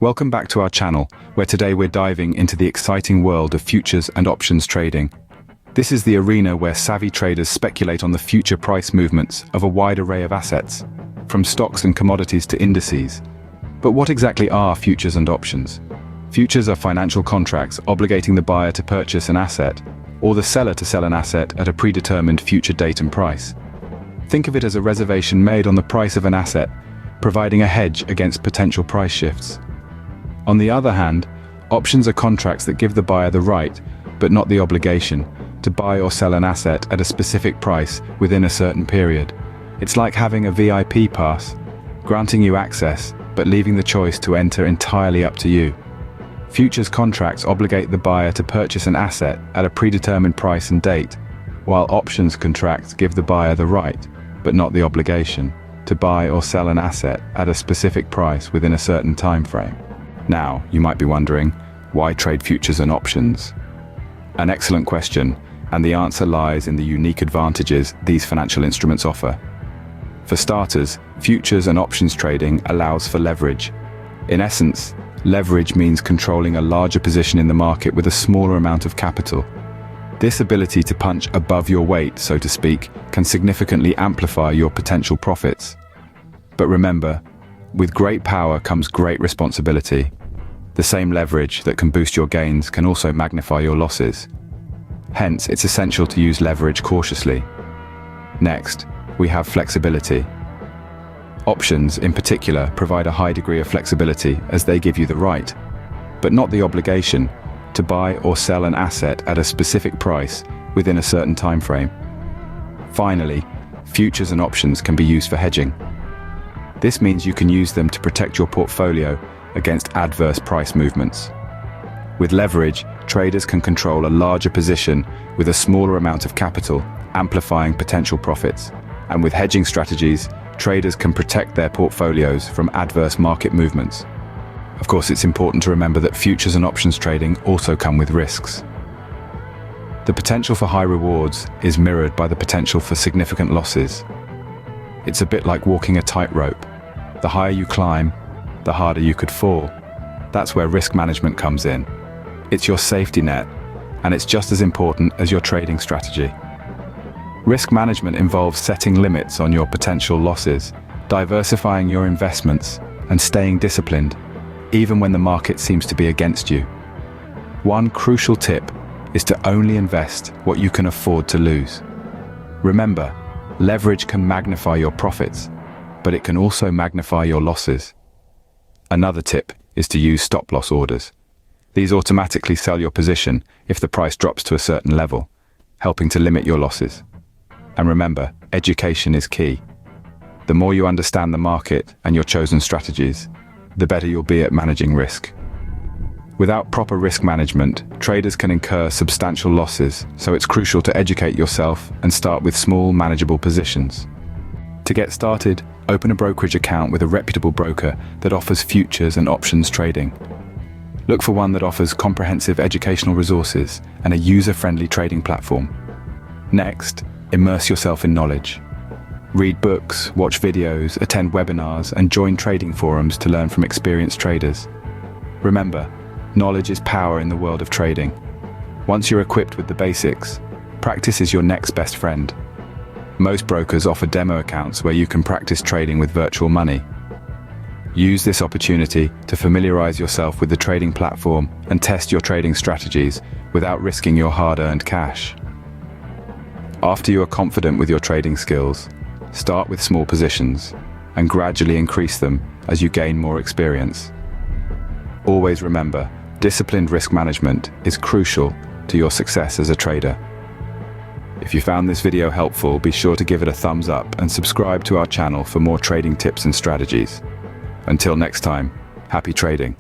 Welcome back to our channel, where today we're diving into the exciting world of futures and options trading. This is the arena where savvy traders speculate on the future price movements of a wide array of assets, from stocks and commodities to indices. But what exactly are futures and options? Futures are financial contracts obligating the buyer to purchase an asset, or the seller to sell an asset at a predetermined future date and price. Think of it as a reservation made on the price of an asset, providing a hedge against potential price shifts. On the other hand, options are contracts that give the buyer the right, but not the obligation, to buy or sell an asset at a specific price within a certain period. It's like having a VIP pass, granting you access, but leaving the choice to enter entirely up to you. Futures contracts obligate the buyer to purchase an asset at a predetermined price and date, while options contracts give the buyer the right, but not the obligation, to buy or sell an asset at a specific price within a certain time frame. Now, you might be wondering, why trade futures and options? An excellent question, and the answer lies in the unique advantages these financial instruments offer. For starters, futures and options trading allows for leverage. In essence, leverage means controlling a larger position in the market with a smaller amount of capital. This ability to punch above your weight, so to speak, can significantly amplify your potential profits. But remember, with great power comes great responsibility. The same leverage that can boost your gains can also magnify your losses. Hence, it's essential to use leverage cautiously. Next, we have flexibility. Options, in particular, provide a high degree of flexibility as they give you the right, but not the obligation, to buy or sell an asset at a specific price within a certain time frame. Finally, futures and options can be used for hedging. This means you can use them to protect your portfolio against adverse price movements. With leverage, traders can control a larger position with a smaller amount of capital, amplifying potential profits. And with hedging strategies, traders can protect their portfolios from adverse market movements. Of course, it's important to remember that futures and options trading also come with risks. The potential for high rewards is mirrored by the potential for significant losses. It's a bit like walking a tightrope. The higher you climb, the harder you could fall. That's where risk management comes in. It's your safety net, and it's just as important as your trading strategy. Risk management involves setting limits on your potential losses, diversifying your investments, and staying disciplined, even when the market seems to be against you. One crucial tip is to only invest what you can afford to lose. Remember, leverage can magnify your profits, but it can also magnify your losses. Another tip is to use stop-loss orders. These automatically sell your position if the price drops to a certain level, helping to limit your losses. And remember, education is key. The more you understand the market and your chosen strategies, the better you'll be at managing risk. Without proper risk management, traders can incur substantial losses, so it's crucial to educate yourself and start with small, manageable positions. To get started, open a brokerage account with a reputable broker that offers futures and options trading. Look for one that offers comprehensive educational resources and a user-friendly trading platform. Next, immerse yourself in knowledge. Read books, watch videos, attend webinars, and join trading forums to learn from experienced traders. Remember, knowledge is power in the world of trading. Once you're equipped with the basics, practice is your next best friend. Most brokers offer demo accounts where you can practice trading with virtual money. Use this opportunity to familiarize yourself with the trading platform and test your trading strategies without risking your hard-earned cash. After you are confident with your trading skills, start with small positions and gradually increase them as you gain more experience. Always remember, disciplined risk management is crucial to your success as a trader. If you found this video helpful, be sure to give it a thumbs up and subscribe to our channel for more trading tips and strategies. Until next time, happy trading.